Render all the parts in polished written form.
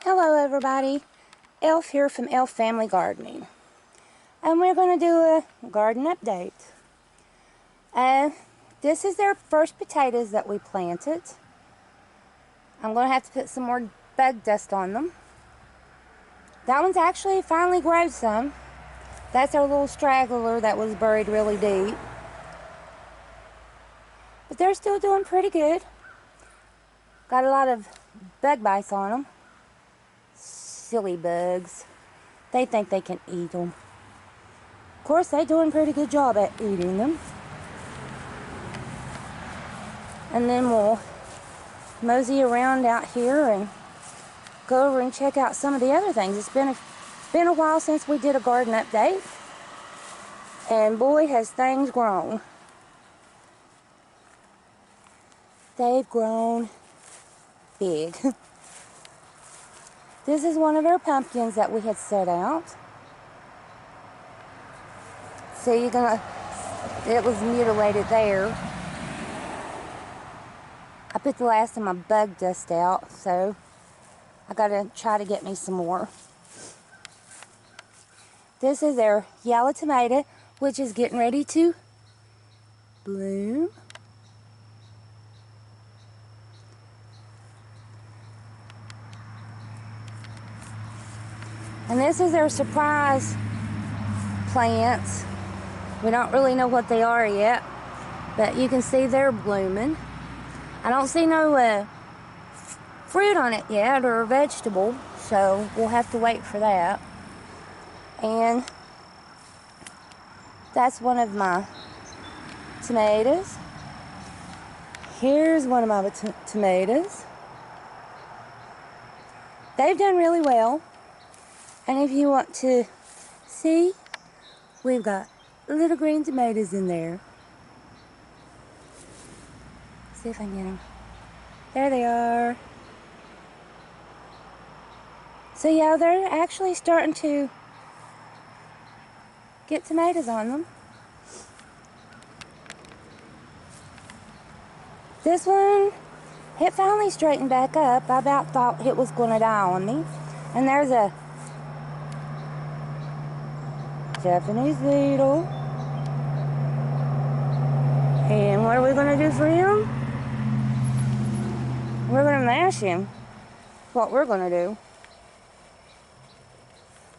Hello everybody, Elf here from Elf Family Gardening, and we're going to do a garden update. This is their first potatoes that we planted. I'm going to have to put some more bug dust on them. That one's actually finally grown some. That's our little straggler that was buried really deep. But they're still doing pretty good. Got a lot of bug bites on them. Silly bugs. They think they can eat them. Of course, they're doing a pretty good job at eating them. And then we'll mosey around out here and go over and check out some of the other things. It's been a while since we did a garden update, and boy has things grown. They've grown big. This is one of our pumpkins that we had set out. So it was mutilated there. I put the last of my bug dust out, so I gotta try to get me some more. This is our yellow tomato, which is getting ready to bloom. And this is their surprise plants. We don't really know what they are yet, but you can see they're blooming. I don't see no fruit on it yet, or a vegetable, so we'll have to wait for that. And that's one of my tomatoes. Here's one of my tomatoes. They've done really well. And if you want to see, we've got little green tomatoes in there. See if I can get them. There they are. So yeah, they're actually starting to get tomatoes on them. This one, it finally straightened back up. I about thought it was going to die on me. And there's a Japanese beetle. And what are we going to do for him? We're going to mash him. What we're going to do.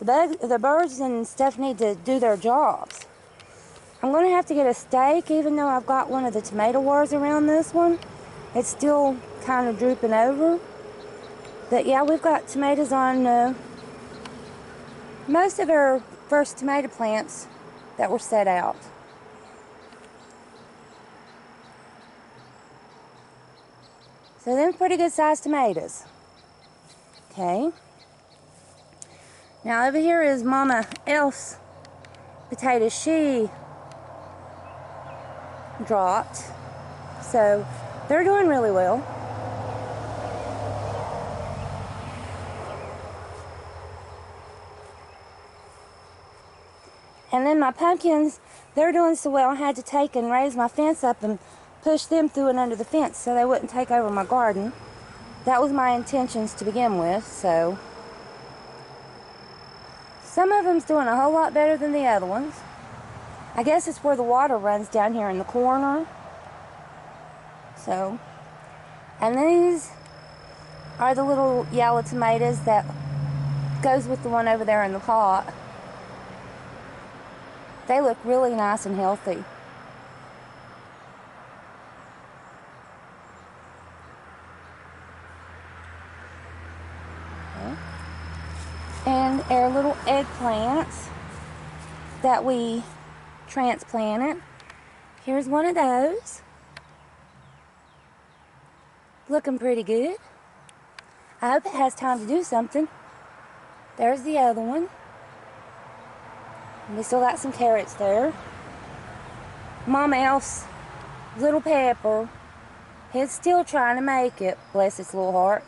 The birds and stuff need to do their jobs. I'm going to have to get a stake, even though I've got one of the tomato wars around this one. It's still kind of drooping over. But yeah, we've got tomatoes on most of our first tomato plants that were set out. So they're pretty good sized tomatoes. Okay. Now over here is Mama Elf's potatoes. She dropped. So they're doing really well. And then my pumpkins, they're doing so well, I had to take and raise my fence up and push them through and under the fence so they wouldn't take over my garden. That was my intentions to begin with, so. Some of them's doing a whole lot better than the other ones. I guess it's where the water runs down here in the corner. So, and these are the little yellow tomatoes that goes with the one over there in the pot. They look really nice and healthy. Okay. And our little eggplants that we transplanted. Here's one of those. Looking pretty good. I hope it has time to do something. There's the other one. We still got some carrots there. Mama Elf's little pepper, it's still trying to make it, bless its little heart.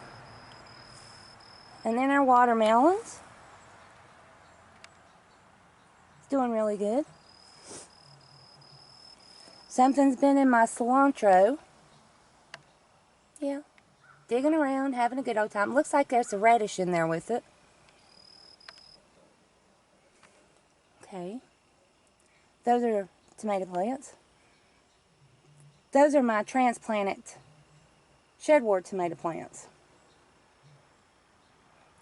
And then our watermelons. It's doing really good. Something's been in my cilantro. Yeah. digging around, having a good old time. Looks like there's a radish in there with it. Okay. Those are tomato plants. Those are my transplanted shedward tomato plants.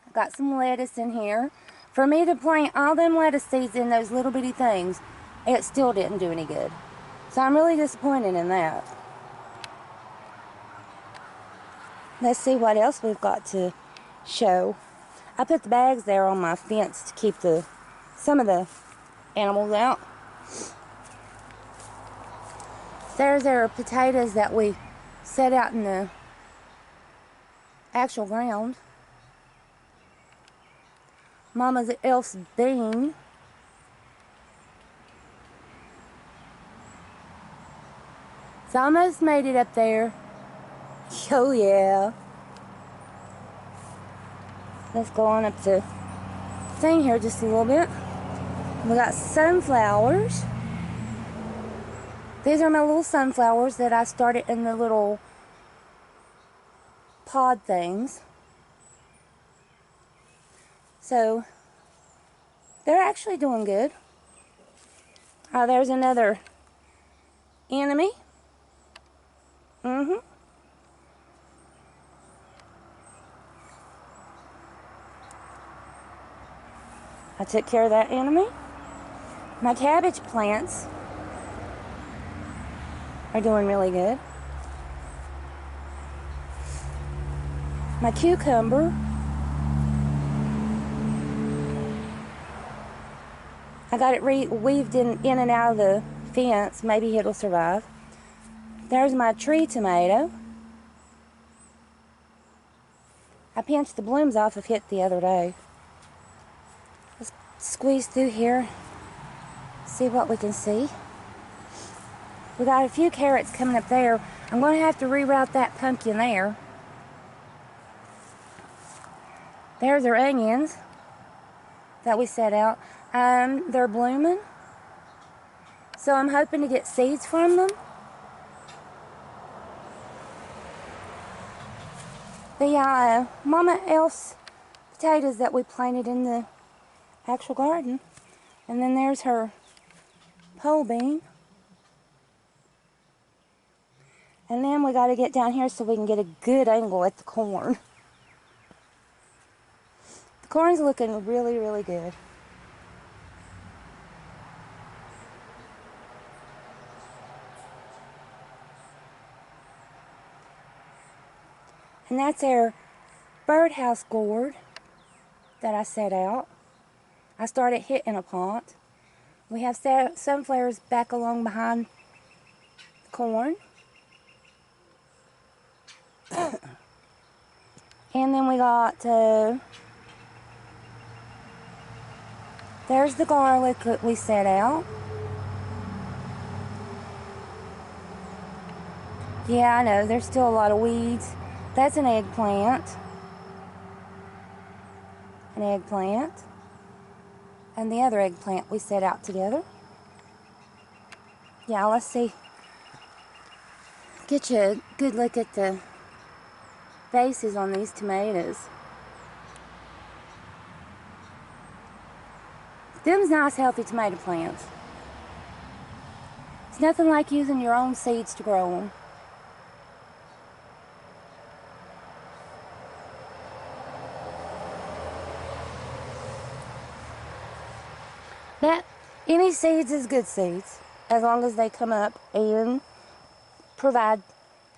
I've got some lettuce in here. For me to plant all them lettuce seeds in those little bitty things, it still didn't do any good. So I'm really disappointed in that. Let's see what else we've got to show. I put the bags there on my fence to keep some of the animals out. There's our potatoes that we set out in the actual ground. Mama's elf's bean. It's almost made it up there. Oh yeah. Let's go on up the thing here just a little bit. We got sunflowers. These are my little sunflowers that I started in the little pod things. So they're actually doing good. There's another enemy. I took care of that enemy. My cabbage plants are doing really good. My cucumber. I got it weaved in and out of the fence. Maybe it'll survive. There's my tree tomato. I pinched the blooms off of it the other day. Let's squeeze through here, see what we can see. We got a few carrots coming up there. I'm going to have to reroute that pumpkin there. There's our onions that we set out. They're blooming, so I'm hoping to get seeds from them. The Mama Elf's potatoes that we planted in the actual garden. And then there's her pole bean. And then we got to get down here so we can get a good angle at the corn. The corn's looking really, really good. And that's our birdhouse gourd that I set out. I started hitting a pot. We have sunflowers back along behind the corn. And then we got, there's the garlic that we set out. Yeah, I know, there's still a lot of weeds. That's an eggplant. An eggplant. And the other eggplant we set out together. Yeah, let's see. Get you a good look at the bases on these tomatoes. Them's nice, healthy tomato plants. It's nothing like using your own seeds to grow them. Any seeds is good seeds, as long as they come up and provide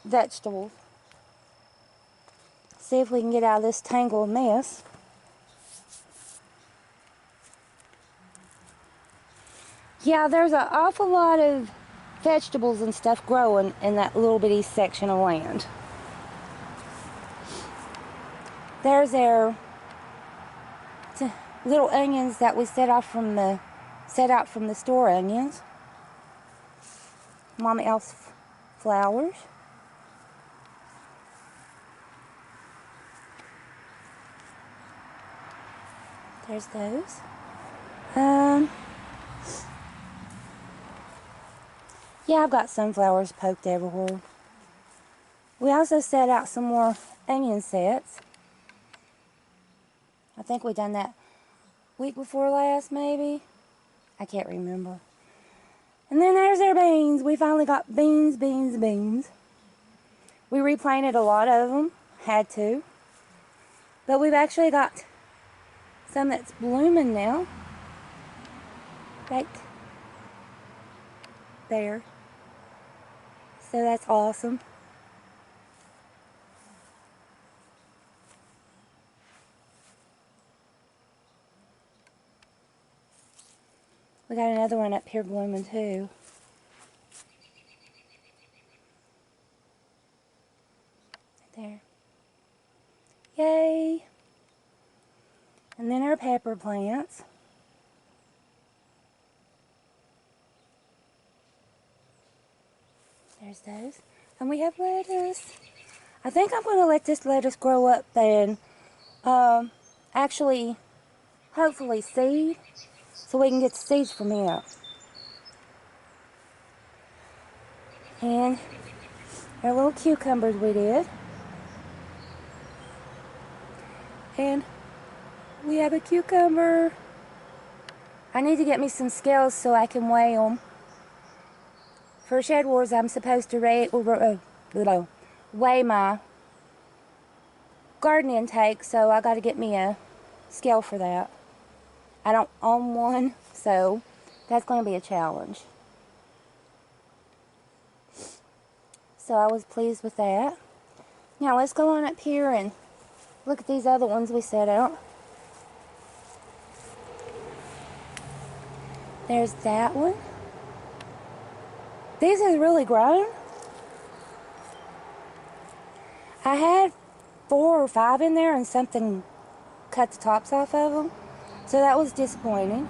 vegetables. See if we can get out of this tangled mess. Yeah, there's an awful lot of vegetables and stuff growing in that little bitty section of land. There's our little onions that we set out from the store onions. Mama Elf's flowers. There's those. Yeah, I've got sunflowers poked everywhere. We also set out some more onion sets. I think we done that week before last, maybe. I can't remember. And then there's our beans. We finally got beans, beans, beans. We replanted a lot of them. Had to. But we've actually got some that's blooming now. Right there. So that's awesome. We got another one up here blooming too. Right there. Yay! And then our pepper plants. There's those. And we have lettuce. I think I'm going to let this lettuce grow up and actually, hopefully seed, so we can get the seeds from it. And our little cucumbers we did. And we have a cucumber. I need to get me some scales so I can weigh them. For Shed Wars, I'm supposed to weigh my garden intake, so I got to get me a scale for that. I don't own one, so that's going to be a challenge. So I was pleased with that. Now let's go on up here and look at these other ones we set out. There's that one. These has really grown. I had 4 or 5 in there and something cut the tops off of them. So that was disappointing.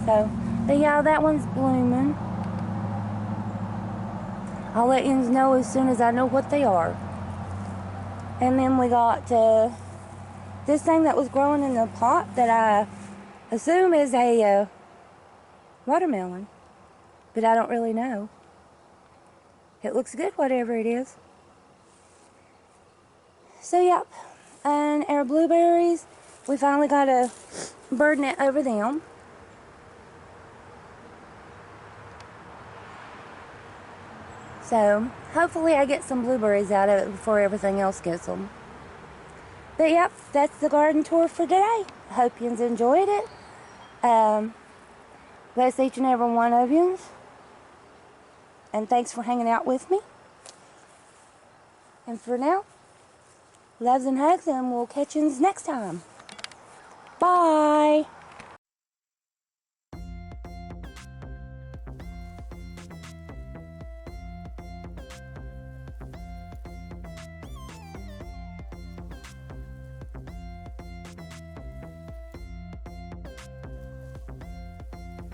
So, but yeah, that one's blooming. I'll let you know as soon as I know what they are. And then we got this thing that was growing in the pot that I assume is a watermelon. But I don't really know. It looks good, whatever it is. So, yep. And our blueberries, we finally got a bird net over them. So, hopefully I get some blueberries out of it before everything else gets them. But, yep, that's the garden tour for today. I hope you enjoyed it. Bless each and every one of you. And thanks for hanging out with me. And for now, loves and hugs, and we'll catch you next time. Bye.